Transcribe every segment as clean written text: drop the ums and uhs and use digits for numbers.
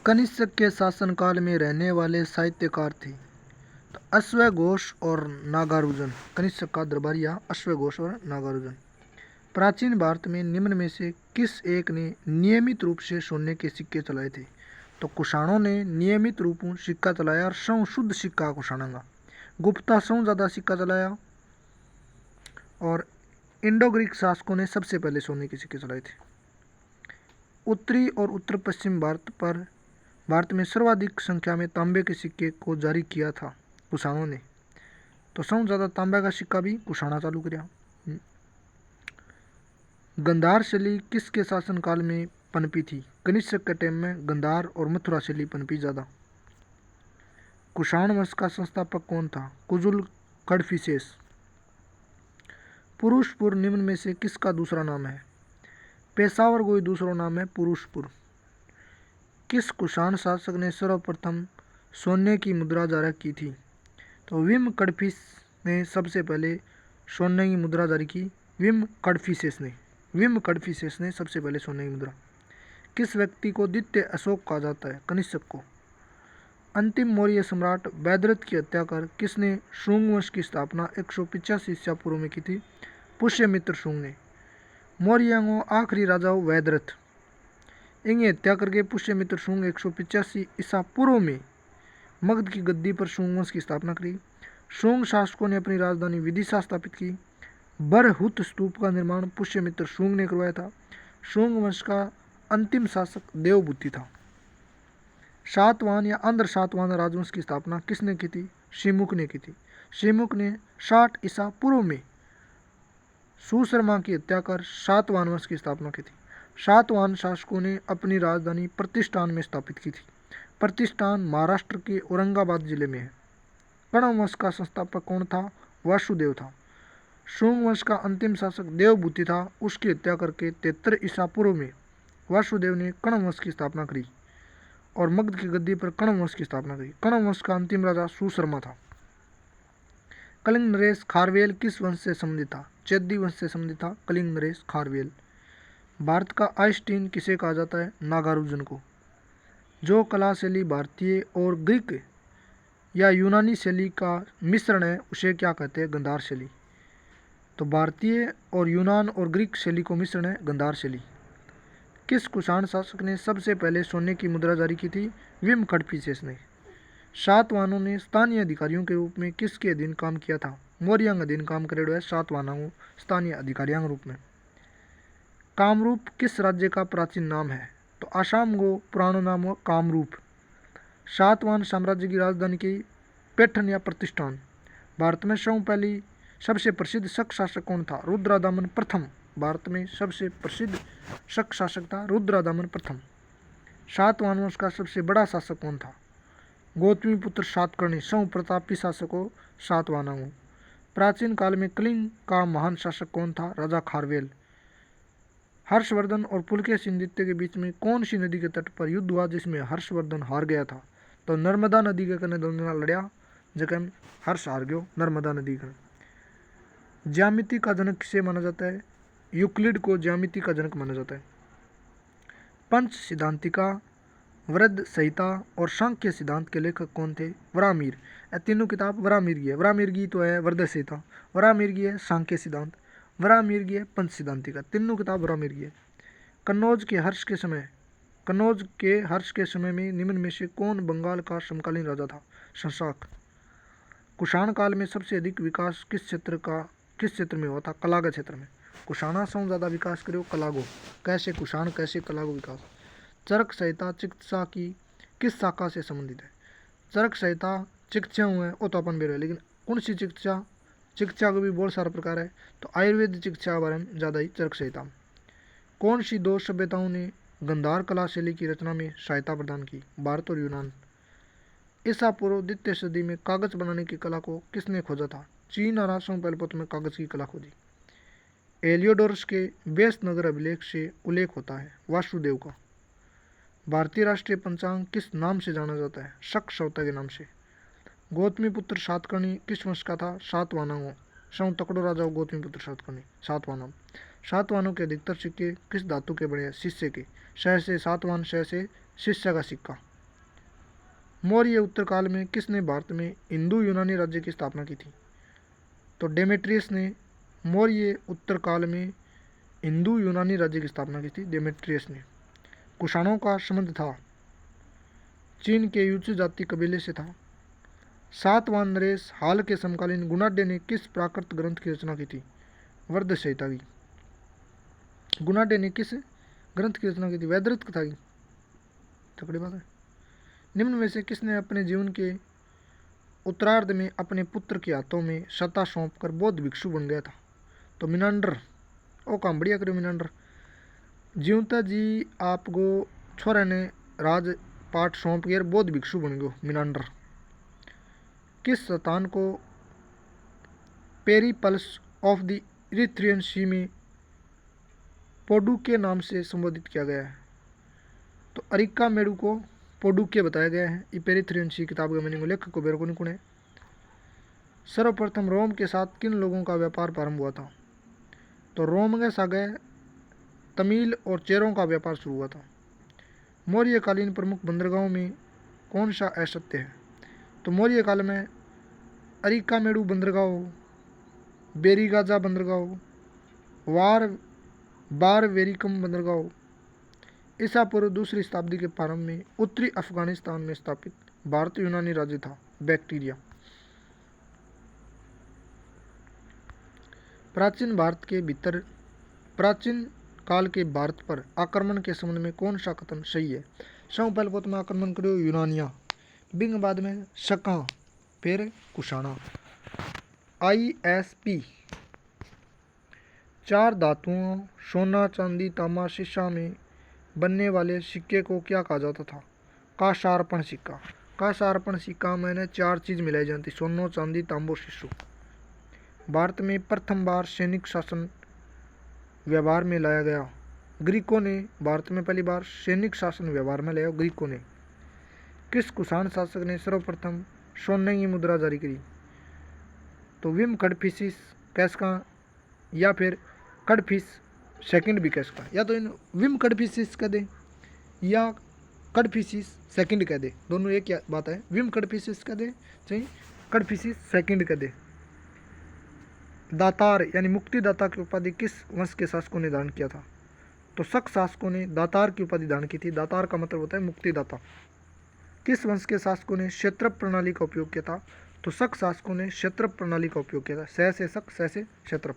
कनिष्क के शासनकाल में रहने वाले साहित्यकार थे तो अश्वघोष और नागार्जुन। कनिष्क का दरबारिया अश्वघोष और नागार्जुन। प्राचीन भारत में निम्न में से किस एक ने नियमित रूप से सोने के सिक्के चलाए थे? तो कुषाणों ने नियमित रूप से सिक्का चलाया और सौ शुद्ध सिक्का कुषाणा। गुप्ता सौ ज़्यादा सिक्का चलाया और इंडो ग्रीक शासकों ने सबसे पहले सोने के सिक्के चलाए थे। उत्तरी और उत्तर पश्चिम भारत में सर्वाधिक संख्या में तांबे के सिक्के को जारी किया था कुषाणों ने। तो सौ ज़्यादा तांबे का सिक्का भी कुषाणा चालू किया। गंधार शैली किसके शासनकाल में पनपी थी? कनिष्क के टाइम में गंधार और मथुरा शैली पनपी ज़्यादा। कुषाण वंश का संस्थापक कौन था? कुजुल कडफिसेस। पुरुषपुर निम्न में से किसका दूसरा नाम है? पेशावर कोई दूसरा नाम है पुरुषपुर। किस कुषाण शासक ने सर्वप्रथम सोने की मुद्रा जारी की थी? तो विम कडफिस ने सबसे पहले सोने की मुद्रा जारी की। विम कडफिसेस ने सबसे पहले सोने की मुद्रा। किस व्यक्ति को द्वितीय अशोक कहा जाता है? कनिष्क को। अंतिम मौर्य सम्राट वैदरथ की हत्या कर किसने शुंग वंश की स्थापना 185 ईसा पूर्व में की थी? पुष्यमित्र शुंग ने। मौर्यों आखिरी राजा वैदरथ, इन्हें हत्या करके पुष्यमित्र शुंग 185 ईसा पूर्व में मगध की गद्दी पर शुंग वंश की स्थापना करी। शुंग शासकों ने अपनी राजधानी विदिशा स्थापित की। बरहुत स्तूप का निर्माण पुष्यमित्र शुंग ने करवाया था। शुंग वंश का अंतिम शासक देवभूति था। सातवाहन या आंध्र सातवाहन राजवंश की स्थापना किसने की थी? शिमुक ने की थी। शिमुक ने 60 ईसा पूर्व में सुशर्मा की हत्या कर सातवाहन वंश की स्थापना की थी। सातवाहन शासकों ने अपनी राजधानी प्रतिष्ठान में स्थापित की थी। प्रतिष्ठान महाराष्ट्र के औरंगाबाद जिले में है। कणव वंश का संस्थापक कौन था? वासुदेव था। शुंग वंश का अंतिम शासक देवभूति था। उसकी हत्या करके 73 ईसा पूर्व में वासुदेव ने कणव वंश की स्थापना करी और मगध की गद्दी पर कणव वंश की स्थापना करी। कणव वंश का अंतिम राजा सुशर्मा था। कलिंग नरेश खारवेल किस वंश से संबंधित था? चैदी वंश से संबंधित था कलिंग नरेश खारवेल। भारत का आइंस्टीन किसे कहा जाता है? नागार्जुन को। जो कला शैली भारतीय और ग्रीक या यूनानी शैली का मिश्रण है उसे क्या कहते हैं? गंधार शैली। तो भारतीय और यूनान और ग्रीक शैली को मिश्रण है गंधार शैली। किस कुषाण शासक ने सबसे पहले सोने की मुद्रा जारी की थी? विम कडफिसेस ने। सातवाहनों ने स्थानीय अधिकारियों के रूप में किसके अधीन काम किया था? मौर्यों के अधीन काम करेडो है सातवाहनों को स्थानीय अधिकारियों के रूप में। कामरूप किस राज्य का प्राचीन नाम है? तो आसाम को पुराना नाम हो कामरूप। सातवाहन साम्राज्य की राजधानी की पैठन या प्रतिष्ठान। भारत में सबसे प्रसिद्ध शक शासक कौन था? रुद्रदामन प्रथम। भारत में सबसे प्रसिद्ध शक शासक था रुद्रदामन प्रथम। सातवाहन वंश का सबसे बड़ा शासक कौन था? गौतमीपुत्र सातकर्णी। सौ प्रतापी शासक हो सातवाहन। प्राचीन काल में कलिंग का महान शासक कौन था? राजा खारवेल। हर्षवर्धन और पुलकेशिन के बीच में कौन सी नदी के तट पर युद्ध हुआ जिसमें हर्षवर्धन हार गया था? तो नर्मदा नदी के कने दोनों लड़या जगह हर्ष हार गयो नर्मदा नदी का। ज्यामिति का जनक किसे माना जाता है? यूक्लिड को ज्यामिति का जनक माना जाता है। पंच सिद्धांतिका, वृद्ध संहिता और सांख्य सिद्धांत के लेखक कौन थे? वरामिर। ये तीनों किताब वरामिर की है। वरामिर की तो है वृद्ध संहिता, वरामिर की है सांख्य सिद्धांत, वरामिर की है पंच सिद्धांतिका। तीनों किताब वरामिर की है। कन्नौज के हर्ष के समय में निम्न में से कौन बंगाल का समकालीन राजा था? शशांक। कुषाण काल में सबसे अधिक विकास किस क्षेत्र में हुआ था? कला के क्षेत्र में। कुषाणा से ज़्यादा विकास करो कलागो। कैसे कुषाण कैसे कलागो विकास। चरक संहिता चिकित्सा की किस शाखा से संबंधित है? चरक संहिता चिकित्सा है वो तो अपन बेरो है, लेकिन कौन सी चिकित्सा को भी बहुत सारा प्रकार है। तो आयुर्वेद चिकित्सा के बारे में ज़्यादा ही चरक संहिता। कौन सी दो सभ्यताओं ने गंधार कला शैली की रचना में सहायता प्रदान की? भारत और यूनान। ईसा पूर्व द्वितीय सदी में कागज बनाने की कला को किसने खोजा था? चीन और आसाम पहले में कागज की कला खोजी। एलियोडोरस के व्यस्त नगर अभिलेख से उल्लेख होता है वासुदेव का। भारतीय राष्ट्रीय पंचांग किस नाम से जाना जाता है? शक सवता के नाम से। गौतमीपुत्र सातकर्णी किस वंश का था? सातवाहनों। सौ तकड़ो राजा गौतमीपुत्र सातकर्णी सातवाहनों। सातवाहनों के अधिकतर सिक्के किस धातु के बने हैं? शीशे के। शह से सातवाहन, शह से शिष्य का सिक्का। मौर्य उत्तरकाल में किसने भारत में हिंदू यूनानी राज्य की स्थापना की थी? तो डेमेट्रियस ने मौर्य उत्तरकाल में हिंदू यूनानी राज्य की स्थापना की थी, डेमेट्रियस ने। कुषाणों का संबंध था चीन के यूची जाति कबीले से था। सातवां नरेश हाल के समकालीन गुणाढ्य ने किस प्राकृत ग्रंथ की रचना की थी? वर्ध संहिता की। गुणाढ्य ने किस ग्रंथ की रचना की थी? वैदरथ कथा की। तकड़ी बात है। निम्न में से किसने अपने जीवन के उत्तरार्ध में अपने पुत्र के हाथों में सत्ता सौंप कर बौद्ध भिक्षु बन गया था? तो मिनांडर। ओ काम बढ़िया करो मिनांडर। जीवता जी आपको छोरा ने राज पाठ सौंप कर बौद्ध भिक्षु बन गयो मिनांडर। किस स्थान को पेरीपल्स ऑफ द इरिथ्रियन सी में पोडू के नाम से संबोधित किया गया है? तो अरिका मेडू को पोडू के बताया गया है। इपेरिथ्रियन सी किताब का मीनिंग लेखक को बेरको निकुण है। सर्वप्रथम रोम के साथ किन लोगों का व्यापार प्रारंभ हुआ था? तो रोम के सागे तमिल और चेरों का व्यापार शुरू हुआ था। मौर्यकालीन प्रमुख बंदरगाहों में कौन सा असत्य है? तो मौर्य काल में अरिकामेडू बंदरगाह, बेरीगाजा बंदरगाह, बारवेरिकम बंदरगाह। ईसा पूर्व दूसरी शताब्दी के प्रारंभ में उत्तरी अफगानिस्तान में स्थापित भारत यूनानी राज्य था बैक्टीरिया। प्राचीन काल के भारत पर आक्रमण के संबंध में कौन सा कथन सही है? पहले में आक्रमण करो यूनानिया, बिंग बाद में शका, फिर कुषाणा। ISP 4 धातुओं सोना चांदी तांबा शीशा में बनने वाले सिक्के को क्या कहा जाता था? काशार्पण सिक्का। काशार्पण सिक्का मैंने 4 चीज मिलाई जाती, सोनो चांदी तांबो शीशो। भारत में प्रथम बार सैनिक शासन व्यवहार में लाया गया। ग्रीकों ने भारत में पहली बार सैनिक शासन व्यवहार में लाया, ग्रीकों ने। किस कुषाण शासक ने सर्वप्रथम सोने की मुद्रा जारी करी? तो विम कडफिसिस कैसका या फिर कडफिस सेकंड भी कैसका, या तो इन विम कडफिसिस कह दे या कडफिसिस सेकंड कह दे, दोनों एक क्या बात है। विम कडफिसिस कह दे चाहे कडफिसिस सेकंड कह दे। दातार यानी मुक्तिदाता की उपाधि किस वंश के शासकों ने धारण किया था? तो शक शासकों ने दातार की उपाधि धारण की थी। दातार का मतलब होता है मुक्तिदाता। किस वंश के शासकों ने क्षेत्रप प्रणाली का उपयोग किया था? तो शक शासकों ने क्षेत्रप प्रणाली का उपयोग किया था। सह से शक, सह से क्षेत्रप।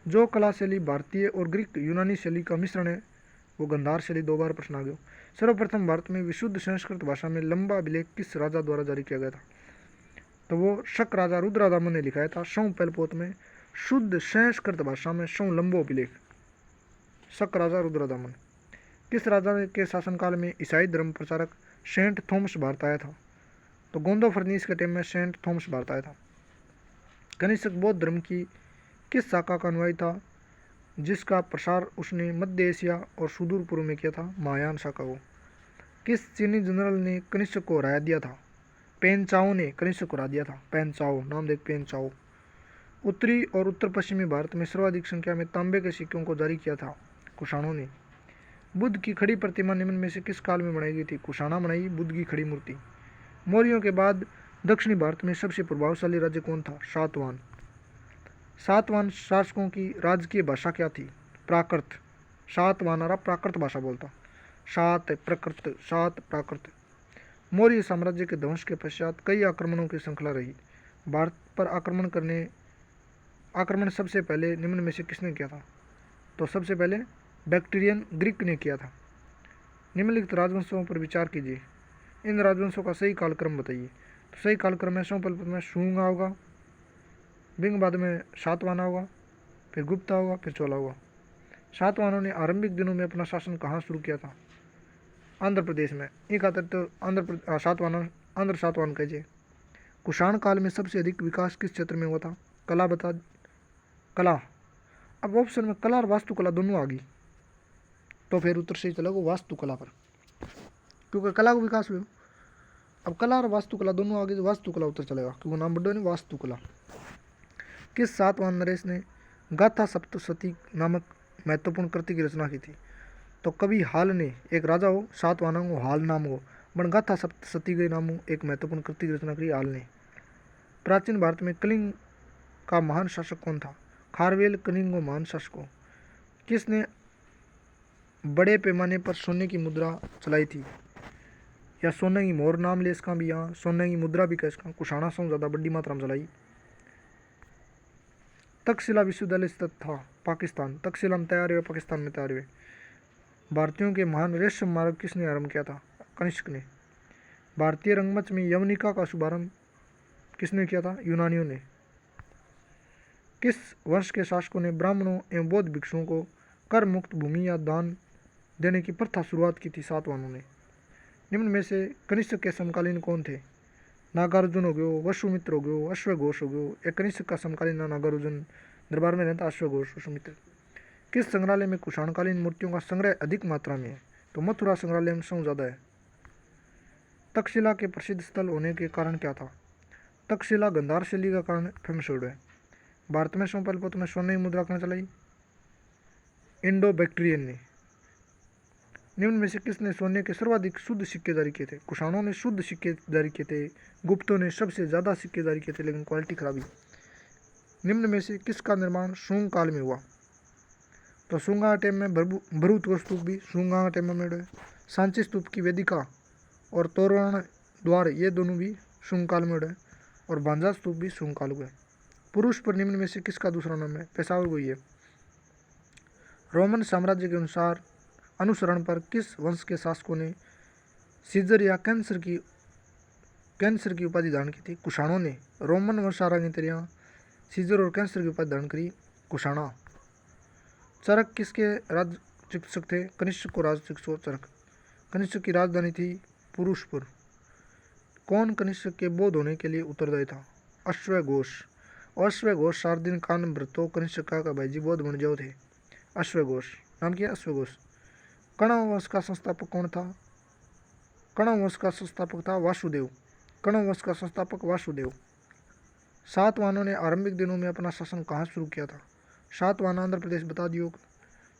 जो कला शैली भारतीय और ग्रीक यूनानी शैली का मिश्रण है वो गंधार शैली। 2 बार प्रश्न आ गया। सर्वप्रथम भारत में विशुद्ध संस्कृत भाषा में लंबा अभिलेख किस राजा द्वारा जारी किया गया था? तो वो शक राजा रुद्रादामन ने लिखाया था। शव पहलपोत में शुद्ध संस्कृत भाषा में शव लंबो अभिलेख, शक राजा रुद्रादामन। किस राजा के शासनकाल में ईसाई धर्म प्रचारक सेंट थॉमस भारत आया था? तो गोंदो फर्नीस के टाइम में सेंट थॉमस भारत आया था। कनिष्क बौद्ध धर्म की किस शाखा का अनुयायी था जिसका प्रसार उसने मध्य एशिया और सुदूर पूर्व में किया था? महायान शाखा को। किस चीनी जनरल ने कनिष्क को हरा दिया था? पेन चाओ ने कनिष्क को हरा दिया था। पेन चाओ, नाम देख, पेन चाओ। उत्तरी और उत्तर पश्चिमी भारत में सर्वाधिक संख्या में तांबे के सिक्कों को जारी किया था कुषाणों ने। बुद्ध की खड़ी प्रतिमा निम्न में से किस काल में बनाई गई थी? कुषाणा बनाई बुद्ध की खड़ी मूर्ति। मौर्यों के बाद दक्षिणी भारत में सबसे प्रभावशाली राज्य कौन था? सातवाहन। सातवाहन शासकों की राजकीय भाषा क्या थी? प्राकृत। सातवाहनारा प्राकृत भाषा बोलता। सात प्राकृत। मौर्य साम्राज्य के ध्वंस के पश्चात कई आक्रमणों की श्रृंखला रही। भारत पर आक्रमण सबसे पहले निम्न में से किसने किया था? तो सबसे पहले बैक्टीरियन ग्रीक ने किया था। निम्नलिखित राजवंशों पर विचार कीजिए। इन राजवंशों का सही कालक्रम बताइए। तो सही कालक्रम में सोपल्प में शुंगा होगा, बिंग बाद में सातवाहना होगा, फिर गुप्ता होगा, फिर चोला होगा। सातवाहनों ने आरंभिक दिनों में अपना शासन कहाँ शुरू किया था? आंध्र प्रदेश में। ये खातर तो आंध्र सातवाहन कहिए। कुषाण काल में सबसे अधिक विकास किस क्षेत्र में हुआ था? कला बता। कला। अब ऑप्शन में कला और वास्तुकला दोनों आ गई तो फिर उत्तर सही चलेगा वास्तुकला पर, क्योंकि कला को विकास हुआ। अब कला और वास्तुकला दोनों आ गई तो वास्तुकला उत्तर चलेगा, क्योंकि नाम बड्डो नहीं वास्तुकला। किस सातवाहन नरेश ने गाथा सप्तशती नामक महत्वपूर्ण कृति की रचना की थी? तो कवि हाल ने, एक राजा हो सातवाहनों को हाल नाम हो, बनगाथा सतीगई नामों एक महत्वपूर्ण कृति की रचना करी हाल ने। प्राचीन भारत में कलिंग का महान शासक कौन था? खारवेल कलिंग महान शासक को। किसने बड़े पैमाने पर सोने की मुद्रा चलाई थी? या सोने की मोहर नाम ले इसका भी, यहाँ सोने की मुद्रा भी कह इसका। कुषाणा से ज़्यादा बड़ी मात्रा में चलाई। तक्षशिला विश्वविद्यालय स्थित था पाकिस्तान। तक्षशिला में तैयार हुए, पाकिस्तान में तैयार हुए। भारतीयों के महान रेशम मार्ग किसने आरंभ किया था? कनिष्क ने। भारतीय रंगमंच में यवनिका का शुभारंभ किसने किया था? यूनानियों ने। किस वंश के शासकों ने ब्राह्मणों एवं बौद्ध भिक्षुओं को कर मुक्त भूमि या दान देने की प्रथा शुरुआत की थी? सातवाहनों ने। निम्न में से कनिष्क के समकालीन कौन थे? नागार्जुन हो गयो, वसुमित्र हो गयो, अश्वघोष हो गयो। एक कनिष्क का समकालीन नागार्जुन, दरबार में रहता अश्वघोष, वसुमित्र। किस संग्रहालय में कुषाणकालीन मूर्तियों का संग्रह अधिक मात्रा में है? तो मथुरा संग्रहालय में सबसे ज़्यादा है। तक्षशिला के प्रसिद्ध स्थल होने के कारण क्या था? तक्षशिला गंधार शैली का कारण फेमस वर्ड है। भारत में सर्वप्रथम में सोने की मुद्रा कहाँ चलाई? इंडो बैक्ट्रियन ने। निम्न में से किसने सोने के सर्वाधिक शुद्ध सिक्के जारी किए थे? कुषाणों ने शुद्ध सिक्के जारी किए थे। गुप्तों ने सबसे ज़्यादा सिक्के जारी किए थे, लेकिन क्वालिटी खराबी। निम्न में से किसका निर्माण शुंग काल में हुआ? तो शुंगा टाइम में भरूत को स्तूप भी शुंगा टाइम में मेढ़ है। सांची स्तूप की वेदिका और तोरण द्वार ये दोनों भी शुंग काल में है। और भांजा स्तूप भी शुंग काल का है। पुरुष पर निम्न में से किसका दूसरा नाम है? पेशावर गोई है। रोमन साम्राज्य के अनुसरण पर किस वंश के शासकों ने सीजर या कैंसर की उपाधि धारण की थी? कुषाणों ने। रोमन वंशारांगितरियां सीजर और कैंसर की उपाधि धारण करी कुषाणा। चरक किसके राज चिकित्सक थे? कनिष्क को राज चिकित्सक चरक। कनिष्क की राजधानी थी पुरुषपुर। कौन कनिष्क के बौद्ध होने के लिए उत्तरदायी था? अश्वघोष। अश्वघोष सार्दिन कान व्रतो कनिष्क का भाईजी बौद्ध बन जाओ थे। अश्वघोष नाम क्या? अश्वघोष। कण्व वंश का संस्थापक कौन था? कण्व वंश का संस्थापक था वासुदेव। कण्व वंश का संस्थापक वासुदेव। सातवाहनों ने आरंभिक दिनों में अपना शासन कहाँ शुरू किया था? सातवाहन आंध्र प्रदेश बता दियो।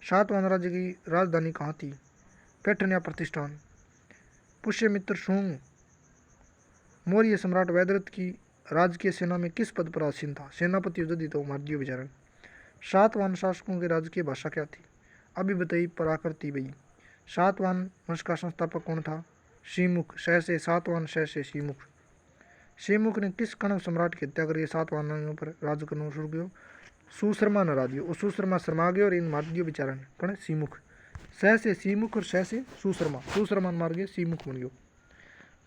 सातवाहन राज्य की राजधानी कहाँ थी? पैठन या प्रतिष्ठान। पुष्यमित्र शुंग मौर्य सम्राट वैदरथ की राजकीय सेना में किस पद पर आसीन था? सेनापति यदि तो मार दियो बेचारे। सातवाहन शासकों की राजकीय भाषा क्या थी? अभी बताई प्राकृति भई। सातवाहन वंश का संस्थापक कौन था? सीमुख। सह से सातवाहन, सह से सीमुख। सीमुख ने किस कण्व सम्राट की हत्या करके सातवाहनों पर राज करना शुरू किया? सुशर्मा ने हरा दियो। और सुशर्मा शर्मा गए और इन मार दियो बेचारा ने। कौन? सीमुख। सह से सीमुख और सह से सुशर्मा। सुशर्मा मार गए, सीमुख बन गयो।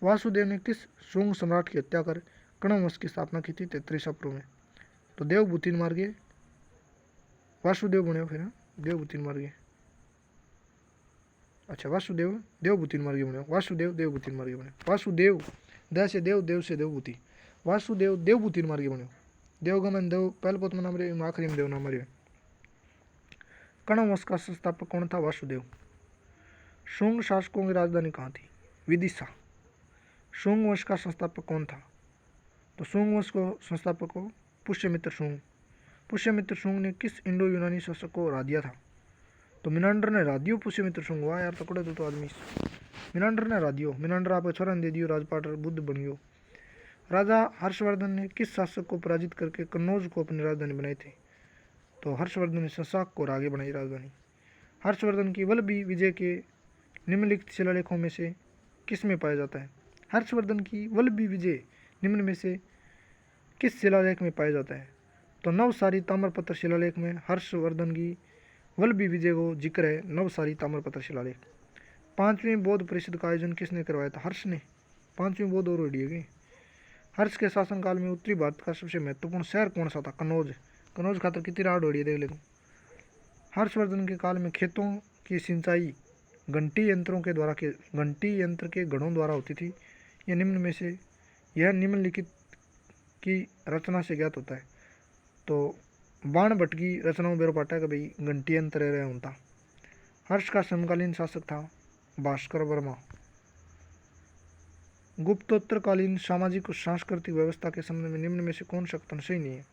वासुदेव ने किस शुंग सम्राट की हत्या कर कण्व वंश की स्थापना की थी? 33 अप्रैल में। तो देवभूति मार गए, वासुदेव बने फिर। देवभूति मार गए। अच्छा, वासुदेव देवभूति मार गए बने। वासुदेव देवभूति मार गए बने। वासुदेव दया से देव, देव से देवभूति। वासुदेव देवभूति मार गए बने। देवगमन देव पहले पोत में नाम रहे, आखिरी में देव नाम रहे। कण्व वंश का संस्थापक कौन था? वासुदेव। शुंग शासकों की राजधानी कहाँ थी? विदिशा। शुंग वंश का संस्थापक कौन था? तो शुंग वंश को संस्थापक को पुष्यमित्र शुंग। पुष्यमित्र शुंग ने किस इंडो यूनानी शासक को हरा दिया था? तो मिनांडर ने हरा दियो पुष्यमित्र शुंग। वाह यार, तकड़े तो आदमी। मिनांडर ने हरा दियो। मिनांडर आपको छोरा दे दियो, राजपाट बुद्ध बन गयो। राजा हर्षवर्धन ने किस शासक को पराजित करके कन्नौज को अपनी राजधानी बनाई थी? तो हर्षवर्धन ने शशांक को आगे बनाई राजधानी। हर्षवर्धन की वल्लभी विजय के निम्नलिखित शिलालेखों में से किस में पाया जाता है? हर्षवर्धन की वल्लभी विजय निम्न में से किस शिलालेख में पाया जाता है? तो नवसारी ताम्रपत्र शिलालेख में हर्षवर्धन की वल्लभी विजय को जिक्र है। नवसारी ताम्रपत्र शिलालेख। 5वीं बौद्ध परिषद का आयोजन किसने करवाया था? हर्ष ने। 5वीं बौद्ध और गई। हर्ष के शासनकाल में उत्तरी भारत का सबसे महत्वपूर्ण शहर कौन सा था? कन्नौज। कन्नौज खातर कितनी राड हो रही है देख ले। हर्षवर्धन के काल में खेतों की सिंचाई घंटी यंत्र के गढ़ों द्वारा होती थी। यह निम्नलिखित की रचना से ज्ञात होता है। तो बाण भट्ट की रचनाओं बेरो पाटा कि भाई घंटी यंत्र रहे होता। हर्ष का समकालीन शासक था भास्कर वर्मा। गुप्तोत्तरकालीन सामाजिक और सांस्कृतिक व्यवस्था के संबंध में निम्न में से कौन सा कथन सही नहीं है?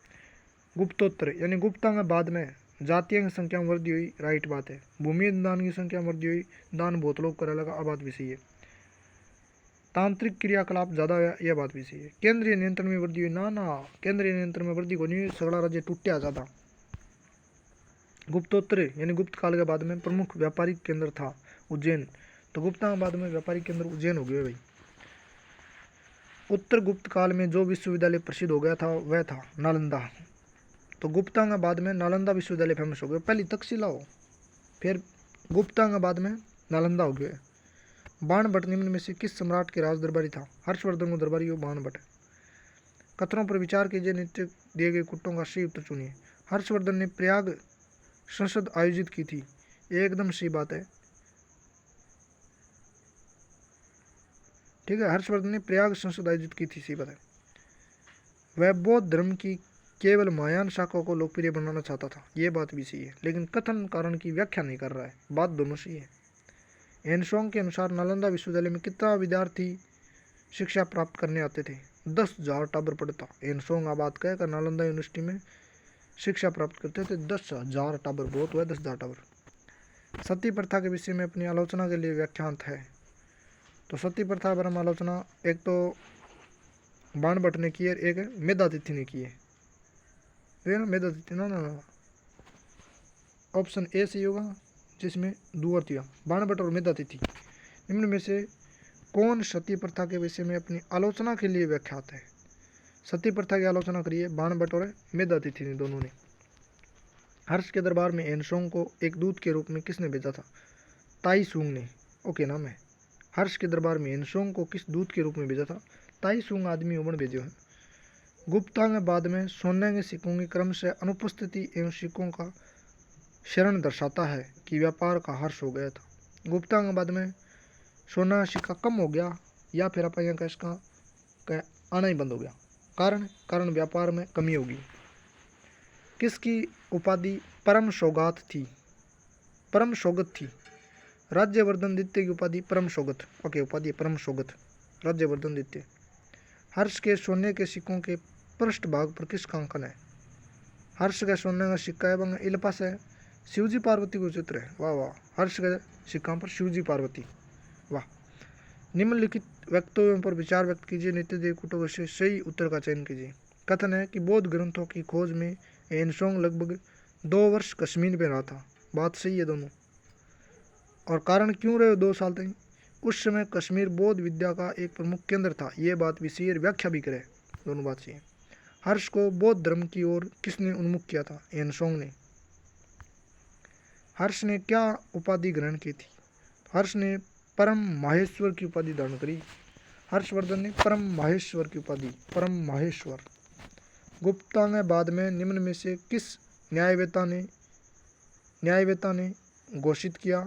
गुप्तोत्तर यानी गुप्ता में बाद में जातियों की संख्या में वृद्धि हुई, राइट बात है। भूमि दान की संख्या में वृद्धि हुई, दान बहुत लोग करे लगा, आबाद भी सही है। तांत्रिक क्रियाकलाप ज़्यादा हुआ, यह बात भी सही है। केंद्रीय नियंत्रण में वृद्धि हुई, ना ना, केंद्रीय नियंत्रण में वृद्धि को नहीं, सगड़ा राज्य टूटा ज़्यादा। गुप्तोत्तर यानी गुप्त काल के बाद में प्रमुख व्यापारिक केंद्र था उज्जैन, तो गुप्ता के बाद में व्यापारिक केंद्र उज्जैन हो गया भाई। उत्तर गुप्त काल में जो विश्वविद्यालय प्रसिद्ध हो गया था वह था नालंदा, तो गुप्ता के बाद में नालंदा विश्वविद्यालय फेमस हो गया। पहले तक्षशिला हो, फिर गुप्ता के बाद में नालंदा हो गया। बाणभट्ट निम्न में से किस सम्राट के राज दरबारी था? हर्षवर्धन को दरबारी हो बाणभट्ट। कथनों पर विचार कीजिए, नीचे दिए गए कुट्टों का सही उत्तर चुनिए। हर्षवर्धन ने प्रयाग संसद आयोजित की थी, ये एकदम सही बात है। ठीक है, हर्षवर्धन ने प्रयाग संसद आयोजित की थी, सही बात है। वह बौद्ध धर्म की केवल महायान शाखा को लोकप्रिय बनाना चाहता था, ये बात भी सही है, लेकिन कथन कारण की व्याख्या नहीं कर रहा है, बात दोनों सही है। एनसोंग के अनुसार नालंदा विश्वविद्यालय में कितना विद्यार्थी शिक्षा प्राप्त करने आते थे? 10,000 टाबर पढ़ता। एनसोंग बात कह कर नालंदा यूनिवर्सिटी में शिक्षा प्राप्त करते थे 10,000 टाबर, बहुत हुआ 10,000 टाबर। सती प्रथा के विषय में अपनी आलोचना के लिए व्याख्यांत है, तो सती प्रथा पर हम आलोचना एक तो बाणभट्ट ने की है, एक मेधातिथि ने की है। ना मेधातिथि, ना ना ना, ऑप्शन ए सही होगा, जिसमें दुअर्तिया बाणभट्ट और मेधातिथि। निम्न में से कौन सती प्रथा के विषय में अपनी आलोचना के लिए व्याख्यात है? सती प्रथा की आलोचना करी है बाणभट्ट और मेधातिथि ने, दोनों ने। हर्ष के दरबार में एनसोंग को एक दूत के रूप में किसने भेजा था? ताई सुंग ने, ओके नाम है। हर्ष के दरबार में एनसोंग को किस दूत के रूप में भेजा था? ताई सुंग आदमी उमड़ भेजो है। गुप्ता के बाद में सोने के सिक्कों की क्रम से अनुपस्थिति एवं सिक्कों का शरण दर्शाता है कि व्यापार का हर्ष हो गया था। गुप्ता के बाद में सोना का सिक्का कम हो गया, या फिर आप यहाँ का आना ही बंद हो गया। कारण व्यापार में कमी होगी। किसकी उपाधि परम सौगात थी? परम सौगत थी। राज्यवर्धन द्वितीय की उपाधि परम सौगत, ओके, उपाधि परम सौगत, राज्यवर्धन द्वितीय। हर्ष के सोने के सिक्कों के पृष्ठ भाग पर किसका अंकन है? हर्ष का सोने का सिक्का एवं इलपास है, शिवजी पार्वती को चित्र है, वाह वाह। हर्ष के सिक्का पर शिवजी पार्वती, वाह। निम्नलिखित वक्तव्यों पर विचार व्यक्त कीजिए, नित्य देव कुटुंब से सही उत्तर का चयन कीजिए। कथन है कि बौद्ध ग्रंथों की खोज में एनसोंग लगभग 2 वर्ष कश्मीर में रहा था, बात सही है दोनों। और कारण क्यों रहे 2 साल तक? उस समय कश्मीर बौद्ध विद्या का एक प्रमुख केंद्र था, ये बात भी सही है, व्याख्या भी करे, दोनों बात सही है। हर्ष को बौद्ध धर्म की ओर किसने उन्मुख किया था? एनसोंग ने। हर्ष ने क्या उपाधि ग्रहण की थी? हर्ष ने परम माहेश्वर की उपाधि धारण करी। हर्षवर्धन ने परम माहेश्वर की उपाधि, परम माहेश्वर। गुप्ता ने बाद में निम्न में से किस न्यायवेता ने घोषित किया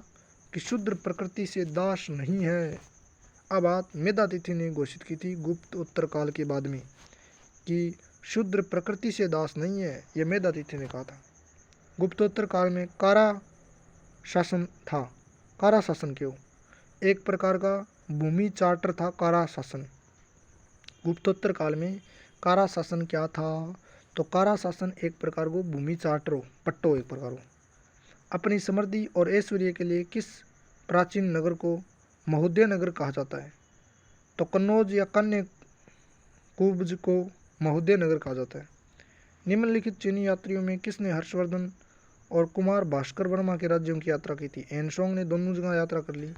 कि शूद्र प्रकृति से दास नहीं है? अब बात मेधातिथि ने घोषित की थी गुप्त उत्तर काल के बाद में कि शूद्र प्रकृति से दास नहीं है, यह मेधातिथि ने कहा था। गुप्तोत्तर काल में कारा शासन था। कारा शासन क्यों? एक प्रकार का भूमि चार्टर था कारा शासन। गुप्तोत्तर काल में कारा शासन क्या था? तो कारा शासन एक प्रकार को भूमि चार्टर हो, पट्टो एक प्रकार हो। अपनी समृद्धि और ऐश्वर्य के लिए किस प्राचीन नगर को महोदय नगर कहा जाता है? तो कन्नौज या कन्या कुब्ज को महोदय नगर कहा जाता है। निम्नलिखित चीनी यात्रियों में किसने हर्षवर्धन और कुमार भास्कर वर्मा के राज्यों की यात्रा की थी? एनसोंग ने दोनों जगह यात्रा कर ली।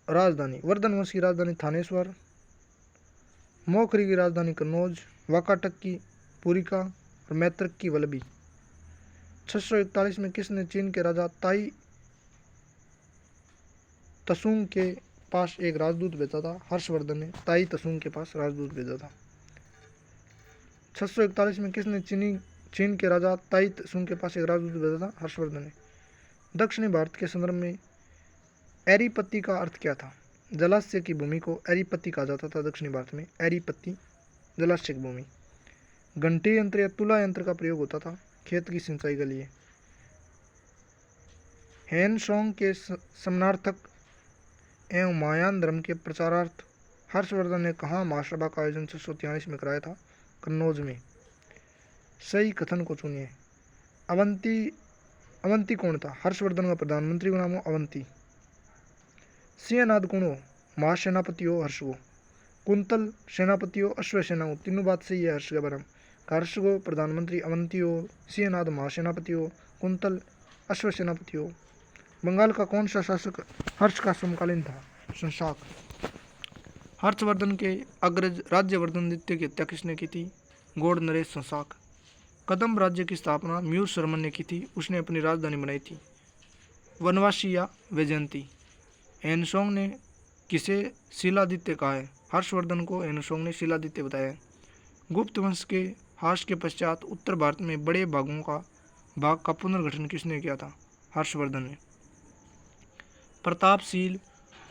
राजधानी, वर्धन वंश की राजधानी थानेश्वर, मोखरी की राजधानी कन्नौज, वाकाटक की पुरिका और मैत्रक की वल्लभी। 641 में किसने चीन के राजा ताई तसुंग के पास एक राजदूत भेजा था? हर्षवर्धन ने ताई तसुंग के पास राजदूत भेजा था। 641 में किसने चीन के राजा ताई तसुंग के पास एक राजदूत भेजा था? हर्षवर्धन ने। दक्षिणी भारत के संदर्भ में एरीपति का अर्थ क्या था? जलाशय की भूमि को एरीपति कहा जाता था दक्षिणी भारत में, एरीपति जलाशय की भूमि। घंटी यंत्र या तुला यंत्र का प्रयोग होता था खेत की सिंचाई के लिए। हेनसोंग के समनार्थक एवं महायान धर्म के प्रचारार्थ हर्षवर्धन ने कहाँ महासभा का आयोजन 643 में कराया था? कन्नौज में। सही कथन को चुनिए। अवंती कौन था? हर्षवर्धन का प्रधानमंत्री का नाम हो अवंती। सिंहनाद कौन हो? महासेनापति हो हर्ष को। कुंतल सेनापति हो, अश्वसेना हो। तीनों बात सही है हर्ष के बारे में। हर्ष को प्रधानमंत्री अवंती हो, सिंहनाद महासेनापति हो, कुंतल अश्वसेनापति हो। बंगाल का कौन सा शासक हर्ष का समकालीन था? शशांक। हर्षवर्धन के अग्रज राज्यवर्धन द्वितीय की हत्या किसने की थी? गौड़ नरेश शशांक। कदम्ब राज्य की स्थापना म्यूर शर्मन ने की थी, उसने अपनी राजधानी बनाई थी वनवासी या वैजयंती। एनसोंग ने किसे शिलादित्य कहा है? हर्षवर्धन को एनसोंग ने शिलादित्य बताया है। गुप्त वंश के ह्रास के पश्चात उत्तर भारत में बड़े भाग का पुनर्गठन किसने किया था? हर्षवर्धन ने। प्रतापशील,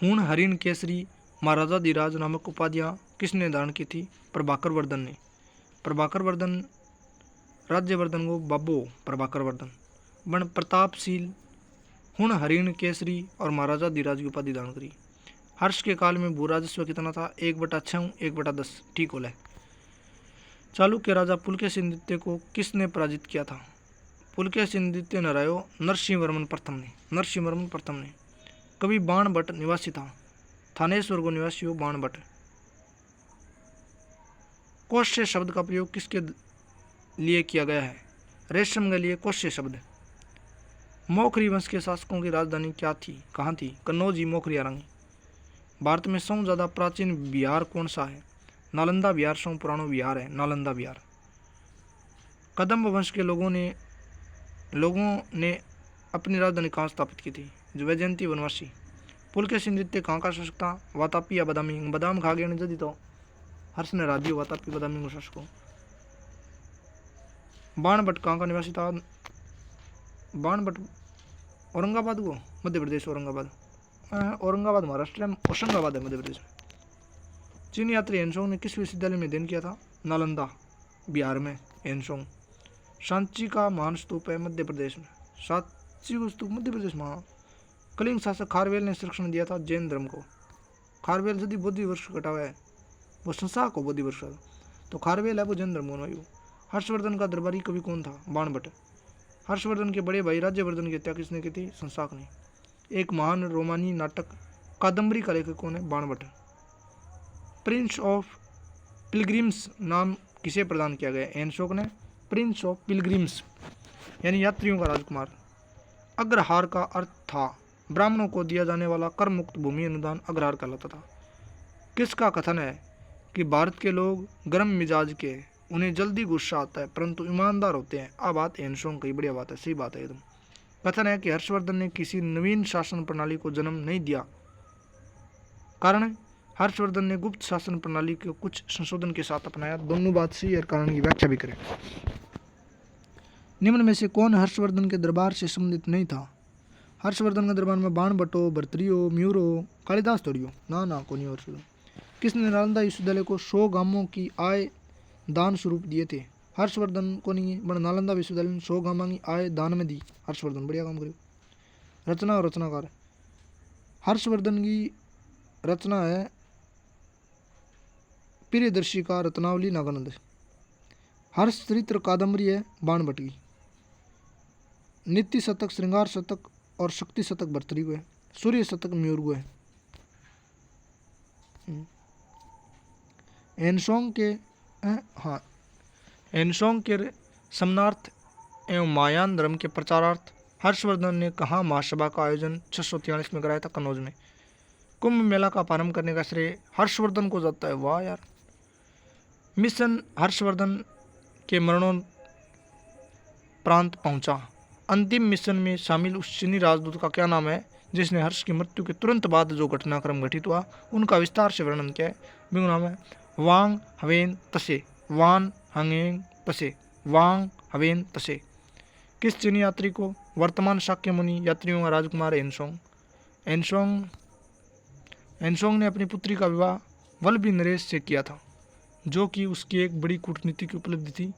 हूण, हरिण केसरी, महाराजाधिराज नामक उपाधियां किसने धारण की थी? प्रभाकर वर्धन ने। प्रभाकर वर्धन राज्यवर्धन को बाबो प्रभाकर वर्धन बन प्रतापशील, हुण, हरिण केसरी और महाराजाधिराज की उपाधि धारण करी। हर्ष के काल में भू राजस्व कितना था? 1/6, 1/10। ठीक हो। चालुक्य राजा पुलकेशिन द्वितीय को किसने पराजित किया था? पुलकेशिन द्वितीय ने हराया नरसिंहवर्मन प्रथम ने। नरसिंहवर्मन प्रथम ने। कभी बाणभट्ट निवासी था? थानेश्वर को निवासी हो बाणभट्ट। कौशे शब्द का प्रयोग किसके लिए किया गया है? रेशम के लिए कौशे शब्द। मोखरी वंश के शासकों की राजधानी क्या थी? कहाँ थी? कन्नौज, मोखरी, आरंग। भारत में सबसे ज्यादा प्राचीन बिहार कौन सा है? नालंदा बिहार सबसे पुराना बिहार है, नालंदा बिहार। कदम्ब वंश के लोगों ने अपनी राजधानी कहाँ स्थापित की थी? जो वैजयंती वनवासी। पुलकेशिन द्वितीय कहाँ का शासक था? वातापी या बदामी। बादाम खा गया जदी तो हर्ष ने राजी वातापी बदामी को शासक। बाणभट्ट कहाँ का निवासी था? बाणभट्ट औरंगाबाद को, मध्य प्रदेश। औरंगाबाद महाराष्ट्र में, होशंगाबाद है मध्य प्रदेश में। चीनी यात्री एनसोंग ने किस विश्वविद्यालय में अध्ययन किया था? नालंदा बिहार में एनसोंग। सांची का महान स्तूप है मध्य प्रदेश में। सांची को स्तूप मध्य प्रदेश में। कलिंग शासक खारवेल ने संरक्षण दिया था जैन धर्म को। खारवेल यदि बोधि वर्ष कटावा है वो शशांक को बोधि वर्ष, तो खारवेल है वो जैन धर्म बनवायु। हर्षवर्धन का दरबारी कवि कौन था? बाणभट्ट। हर्षवर्धन के बड़े भाई राज्यवर्धन की हत्या किसने की थी? शशांक ने। एक महान रोमानी नाटक कादम्बरी का लेखक कौन है? बाणभट्ट। प्रिंस ऑफ पिलग्रिम्स नाम किसे प्रदान किया गया? एनसोंग ने। प्रिंस ऑफ पिलग्रिम्स यानी यात्रियों का राजकुमार। अग्रहार का अर्थ था ब्राह्मणों को दिया जाने वाला कर मुक्त भूमि अनुदान अग्रहार कहलाता था। किसका कथन है कि भारत के लोग गर्म मिजाज के, उन्हें जल्दी गुस्सा आता है परंतु ईमानदार होते हैं? आ बात एनसोंग की बढ़िया बात है, सही बात है एकदम। कथन है कि हर्षवर्धन ने किसी नवीन शासन प्रणाली को जन्म नहीं दिया। कारण हर्षवर्धन ने गुप्त शासन प्रणाली को कुछ संशोधन के साथ अपनाया। दोनों बात सही है, कारण की व्याख्या भी करें। निम्न में से कौन हर्षवर्धन के दरबार से संबंधित नहीं था? हर्षवर्धन के दरबार में बाणभट्टो, भर्तृहरि, म्यूरो, कालिदास थोड़ी हो ना को नहीं। हर्षवर्धन किसने नालंदा विश्वविद्यालय को 100 गांवों की आय दान स्वरूप दिए थे? हर्षवर्धन को नहीं है, बट नालंदा विश्वविद्यालय ने 100 गांवों की आय दान में दी। हर्षवर्धन बढ़िया काम करे। रचना और रचनाकार। हर्षवर्धन की रचना है प्रियदर्शी का रत्नावली नागानंद। हर्ष चरित्र कादम्बरी है बाणभट्ट की। नित्य शतक, श्रृंगार शतक और शक्ति शतक भर्तृहरि को है। सूर्य शतक म्यूर को है। एनसोंग के समनार्थ एवं महायान धर्म के प्रचारार्थ हर्षवर्धन ने कहाँ महासभा का आयोजन 643 में कराया था? कन्नौज में। कुंभ मेला का प्रारंभ करने का श्रेय हर्षवर्धन को जाता है। वाह यार। मिशन हर्षवर्धन के मरणोपरांत पहुंचा। अंतिम मिशन में शामिल उस चीनी राजदूत का क्या नाम है जिसने हर्ष की मृत्यु के तुरंत बाद जो घटनाक्रम घटित हुआ उनका विस्तार से वर्णन किया है? उनका नाम है वांग हवेन तसे। वान हंगेंग तसे, वांग हवेन तसे। किस चीनी यात्री को? वर्तमान शाक्य मुनि यात्रियों का राजकुमार एनसोंग। एनसोंग ने अपनी पुत्री का विवाह वल्लभी नरेश से किया था, जो कि उसकी एक बड़ी कूटनीतिक उपलब्धि थी।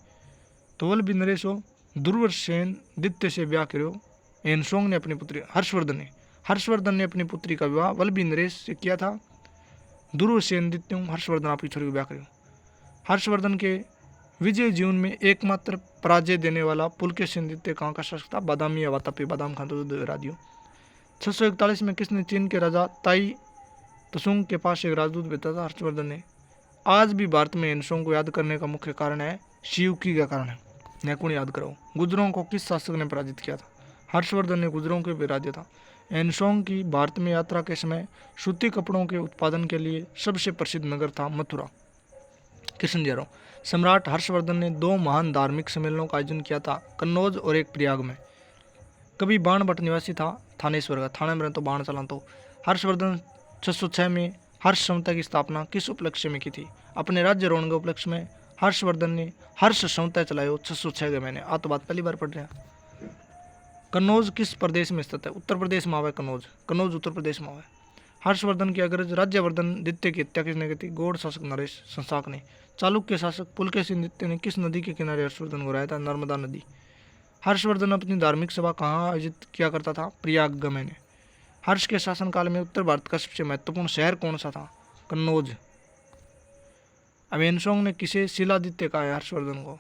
तो वल्लभी नरेश हो दुर्वरसेन द्वितीय से ब्याह करो। एनसोंग ने अपनी पुत्री हर्षवर्धन ने अपनी पुत्री का विवाह वल्लभी नरेश से किया था। दुर्वरसेन द्वितीय हर्षवर्धन आपकी छोरी को ब्याह करो। हर्षवर्धन के विजय जीवन में एकमात्र पराजय देने वाला पुलकेशिन द्वितीय कहाँ का शासक था? बादामी या वातापी। बादाम खान तो रादियो। 641 में किसने चीन के राजा ताई त्सुंग के पास एक राजदूत भेजा था? हर्षवर्धन ने। आज भी भारत में हिंसों को याद करने का मुख्य कारण है शिवकी का कारण है। नैकुण याद करो। गुजरों को किस शासक ने पराजित किया था? हर्षवर्धन ने गुजरों के राज्य था। एनसोंग की भारत में यात्रा के समय सूती कपड़ों के उत्पादन के लिए सबसे प्रसिद्ध नगर था मथुरा। किशनजरो। सम्राट हर्षवर्धन ने 2 महान धार्मिक सम्मेलनों का आयोजन किया था, कन्नौज और एक प्रयाग में। कभी बाणभट्ट निवासी था थानेश्वर का, थाने में तो बाण चला। तो हर्षवर्धन 606 में हर्ष संहिता की स्थापना किस उपलक्ष्य में की थी? अपने राज्य रोहण के उपलक्ष्य में हर्षवर्धन ने हर्ष संहिता चलायो 606 के महीने। आ तो बात पहली बार पढ़ रहे हैं। कन्नौज किस प्रदेश में स्थित है? उत्तर प्रदेश में आवे कन्नौज। कन्नौज उत्तर प्रदेश में आवे। हर्षवर्धन की अग्रज राज्यवर्धन द्वितीय की हत्या किसने की थी? गौड़ शासक नरेश संसाक ने। चालुक्य शासक पुलकेशिन द्वितीय ने किस नदी के किनारे हर्षवर्धन को रहया था? नर्मदा नदी। हर्षवर्धन अपनी धार्मिक सभा कहाँ आयोजित किया करता था? प्रयाग में। हर्ष के शासनकाल में उत्तर भारत का सबसे महत्वपूर्ण शहर कौन सा था? कन्नौज। अवेनसोंग ने किसे शिलादित्य कहा है? हर्षवर्धन को।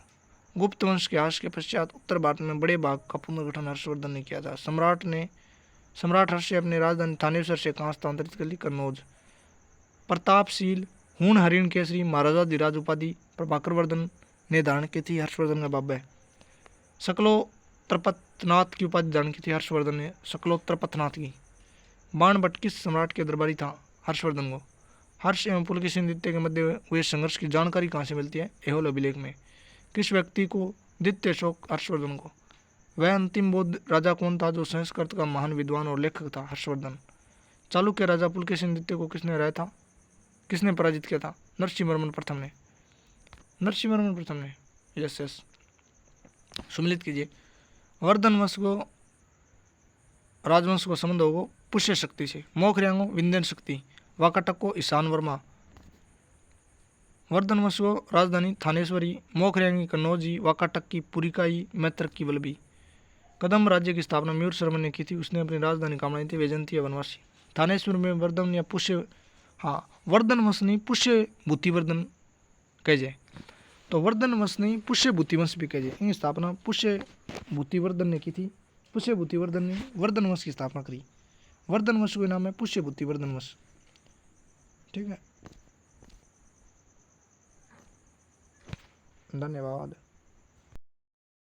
गुप्त वंश के ह्रास के पश्चात उत्तर भारत में बड़े भाग का पुनर्गठन हर्षवर्धन ने किया था। सम्राट हर्ष अपने राजधानी थानेश्वर से कहाँ स्थानांतरित कर ली? कन्नौज। प्रतापशील हूण हरिण केसरी महाराजा धीराज उपाधि प्रभाकर वर्धन ने धारण की थी, हर्षवर्धन का बाबा है। शकलोत्रपथनाथ की उपाधि धारण की थी हर्षवर्धन ने, शकलोत्रपथनाथ की। बाणभट्ट किस सम्राट के दरबारी था? हर्षवर्धन को। हर्ष एवं पुलकेशिन द्वितीय के मध्य हुए संघर्ष की जानकारी कहाँ से मिलती है? ऐहोल अभिलेख में। किस व्यक्ति को द्वितीय अशोक? हर्षवर्धन को। वह अंतिम बौद्ध राजा कौन था जो संस्कृत का महान विद्वान और लेखक था? हर्षवर्धन। चालुक्य राजा पुलकेशिन द्वितीय को किसने हराया था? किसने पराजित किया था? नरसिंहवर्मन प्रथम ने। नरसिंहवर्मन प्रथम ने। Yes yes. सम्मिलित कीजिए। वर्धन वंश को राजवंश को संबंध होगा पुष्य शक्ति से। मोखरियांगो विंध्यन शक्ति। वाकाटक को ईशान वर्मा। वर्धन वंश को राजधानी थानेश्वरी, मोखरियांगी कन्नौजी, वाकाटक की पुरिकाई, मैत्रक की बलबी। कदम राज्य की स्थापना मयूर शर्मा ने की थी, उसने अपनी राजधानी कहाँ बनाई थी? वैजंती या वनवासी। थानेश्वर में वर्धन या पुष्य, हाँ वर्धन वंश नहीं पुष्य भूतिवर्धन कह जाए, तो वर्धन वंश नहीं पुष्य भूतिवंश भी कह जाए। इनकी स्थापना पुष्य भूतिवर्धन ने की थी। पुष्य भूतिवर्धन ने वर्धन वंश की स्थापना करी। वर्धन वंश का नाम है पुष्य भूतिवर्धन वंश। ठीक है, धन्यवाद।